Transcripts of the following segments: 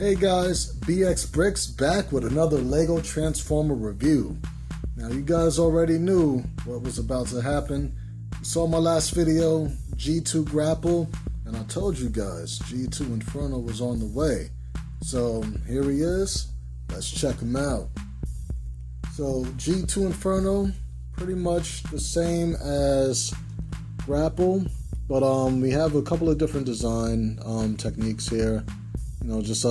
Hey guys, Brix back with another LEGO Transformer review. Now you guys already knew what was about to happen. You saw my last video, G2 Grapple, and I told you guys G2 Inferno was on the way. So here he is, let's check him out. So G2 Inferno, pretty much the same as Grapple, but we have a couple of different design techniques here. Just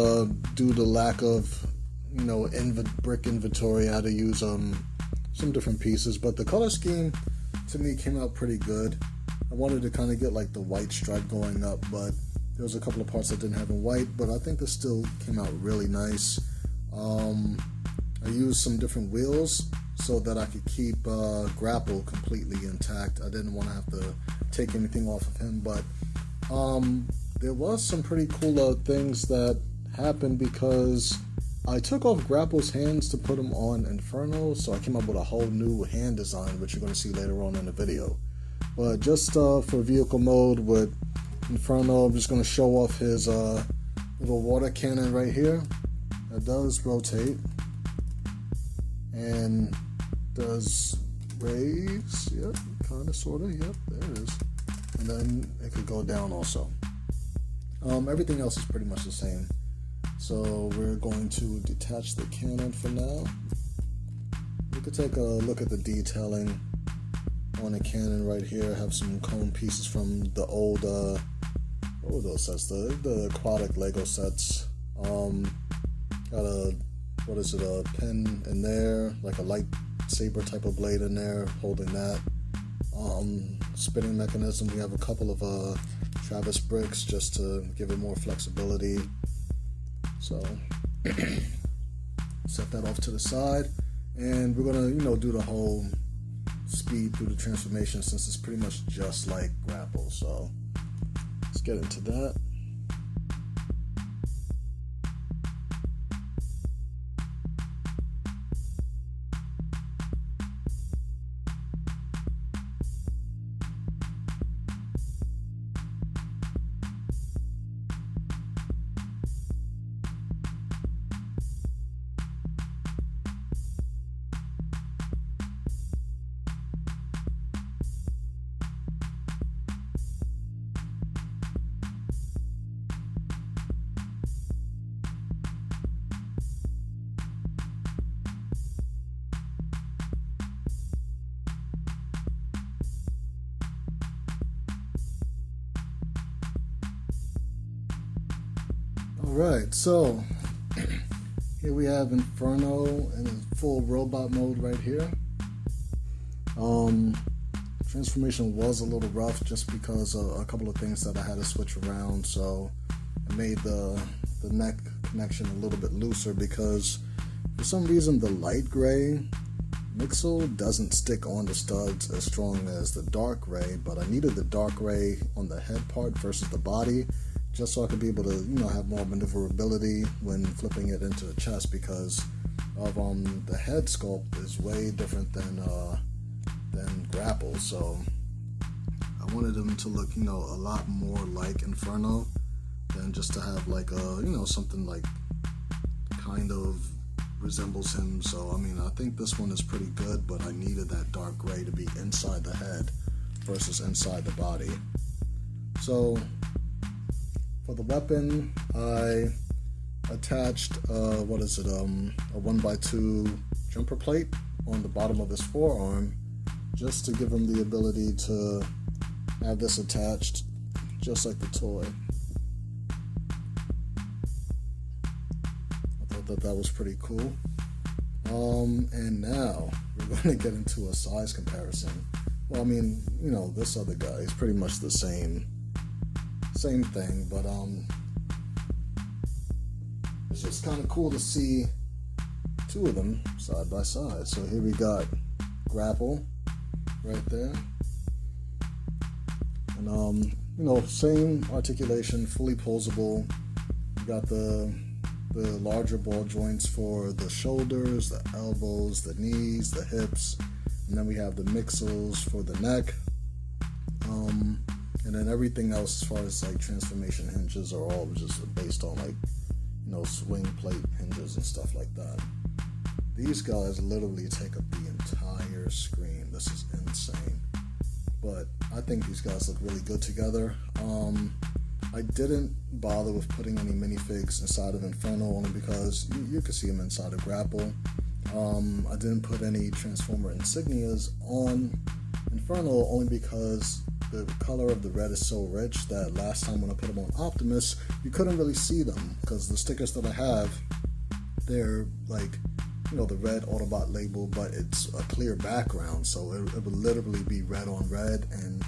due to lack of, brick inventory, I had to use some different pieces. But the color scheme, to me, came out pretty good. I wanted to kind of get like the white stripe going up, but there was a couple of parts that didn't have in white, but I think this still came out really nice. I used some different wheels so that I could keep Grapple completely intact. I didn't want to have to take anything off of him, but there was some pretty cool things that happened because I took off Grapple's hands to put him on Inferno, so I came up with a whole new hand design, which you're going to see later on in the video. But just for vehicle mode with Inferno, I'm just going to show off his little water cannon right here. That does rotate and does raise, yep, kind of, sort of, yep, there it is. And then it could go down also. Everything else is pretty much the same. So we're going to detach the cannon for now. We could take a look at the detailing on the cannon right here. Have some cone pieces from the old, what were those sets? The aquatic Lego sets. Got a pin in there, like a lightsaber type of blade in there, holding that. Spinning mechanism, we have a couple of Travis bricks just to give it more flexibility. So set that off to the side, and we're gonna do the whole speed through the transformation since it's pretty much just like Grapple. So let's get into that. Alright, so here we have Inferno in full robot mode right here. Transformation was a little rough just because of a couple of things that I had to switch around, so I made the neck connection a little bit looser because for some reason the light gray mixel doesn't stick on the studs as strong as the dark gray, but I needed the dark gray on the head part versus the body, just so I could be able to, have more maneuverability when flipping it into the chest, because of the head sculpt is way different than Grapple. So I wanted them to look, a lot more like Inferno than just to have like something like kind of resembles him. So I think this one is pretty good, but I needed that dark gray to be inside the head versus inside the body. So for the weapon, I attached a 1x2 jumper plate on the bottom of his forearm, just to give him the ability to have this attached just like the toy. I thought that was pretty cool. And now we're going to get into a size comparison. Well, this other guy is pretty much the same thing, but it's just kind of cool to see two of them side by side. So here we got Grapple right there, and same articulation, fully posable. We got the larger ball joints for the shoulders, the elbows, the knees, the hips, and then we have the mixels for the neck. And then everything else as far as like transformation hinges are all just based on like swing plate hinges and stuff like that. These guys literally take up the entire screen. This is insane. But I think these guys look really good together. I didn't bother with putting any minifigs inside of Inferno only because you can see them inside of Grapple. I didn't put any Transformer insignias on Inferno only because the color of the red is so rich that last time when I put them on Optimus, you couldn't really see them because the stickers that I have, they're like, the red Autobot label, but it's a clear background, so it would literally be red on red and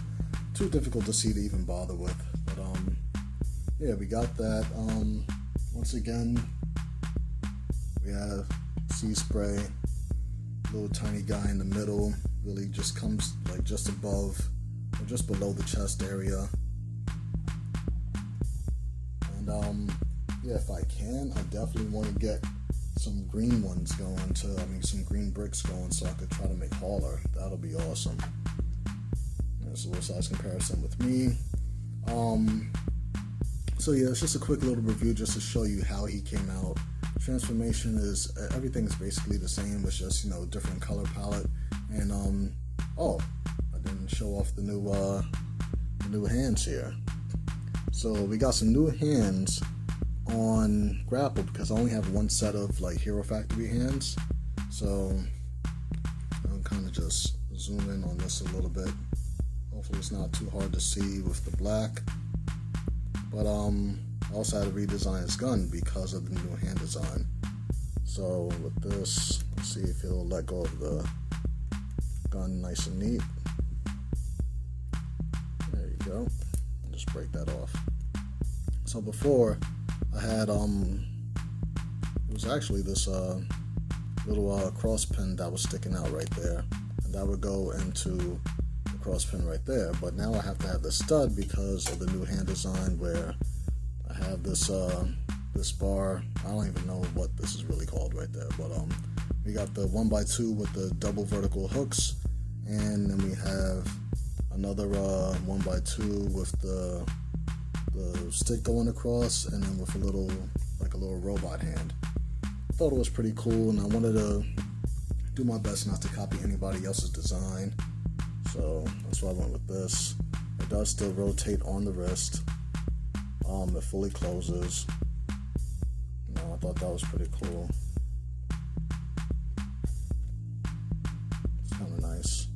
too difficult to see to even bother with. But yeah, we got that. Once again, we have Sea Spray, little tiny guy in the middle, really just comes like just above or just below the chest area. And yeah, if I can, I definitely want to get some green ones going too. Some green bricks going so I could try to make Hauler. That'll be awesome. There's a little size comparison with me. So yeah, it's just a quick little review just to show you how he came out. Transformation is, everything's basically the same. It's just, different color palette. And oh, I didn't show off the new hands here. So we got some new hands on Grapple because I only have one set of like Hero Factory hands. So I'll kind of just zoom in on this a little bit. Hopefully it's not too hard to see with the black. But I also had to redesign his gun because of the new hand design. So with this, let's see if he'll let go of the gun nice and neat. There you go. Just break that off. So before I had it was actually this little cross pin that was sticking out right there, and that would go into the cross pin right there. But now I have to have the stud because of the new hand design where I have this this bar. I don't even know what this is really called right there, but we got the 1x2 with the double vertical hooks, and then we have another 1x2 with the stick going across, and then with a little robot hand. I thought it was pretty cool, and I wanted to do my best not to copy anybody else's design, so that's why I went with this. It does still rotate on the wrist. It fully closes. I thought that was pretty cool. It's kind of nice.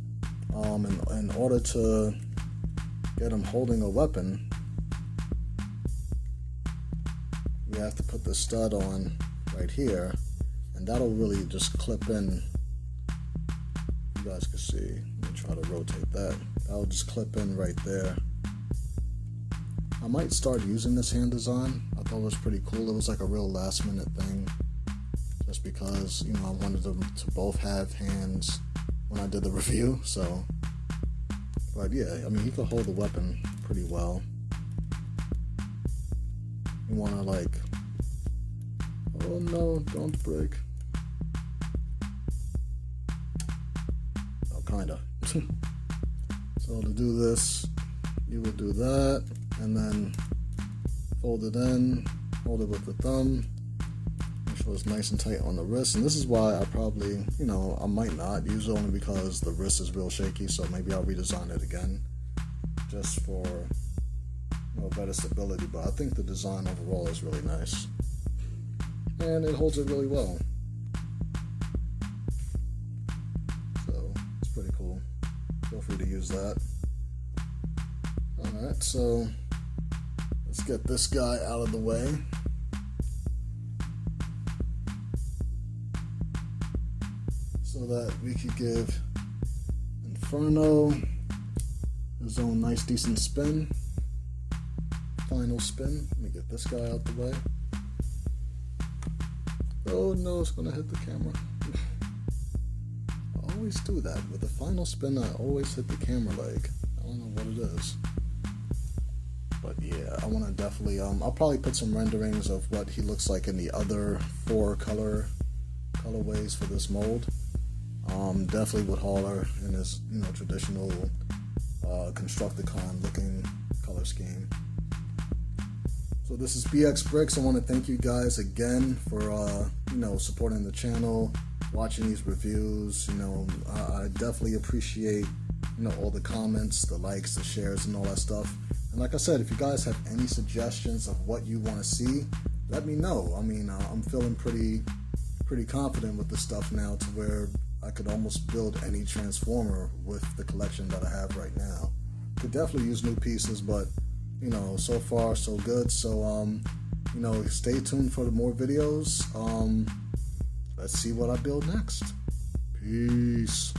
In order to get him holding a weapon, we have to put the stud on right here, and that'll really just clip in. You guys can see. Let me try to rotate that. That'll just clip in right there. I might start using this hand design. I thought it was pretty cool. It was like a real last minute thing, just because I wanted them to both have hands when I did the review. So, but yeah, he could hold the weapon pretty well. You want to like, oh no, don't break. Oh, kinda. So to do this, you would do that, and then fold it in, hold it with the thumb, make sure it's nice and tight on the wrist. And this is why I probably, I might not use it, only because the wrist is real shaky, so maybe I'll redesign it again just for better stability. But I think the design overall is really nice, and it holds it really well, so it's pretty cool. Feel free to use that. Alright, so let's get this guy out of the way. So that we could give Inferno his own nice decent spin. Final spin. Let me get this guy out the way. Oh no, it's gonna hit the camera. I always do that. With the final spin, I always hit the camera leg. I don't know what it is. But yeah, I want to definitely, I'll probably put some renderings of what he looks like in the other 4 colorways for this mold. Definitely with Hauler in his, traditional Constructicon looking color scheme. So this is BX Brix. I want to thank you guys again for supporting the channel, watching these reviews. I definitely appreciate all the comments, the likes, the shares, and all that stuff. And like I said, if you guys have any suggestions of what you want to see, let me know. I mean, I'm feeling pretty confident with the stuff now to where I could almost build any transformer with the collection that I have right now. Could definitely use new pieces, but so far so good. So stay tuned for the more videos. Let's see what I build next. Peace.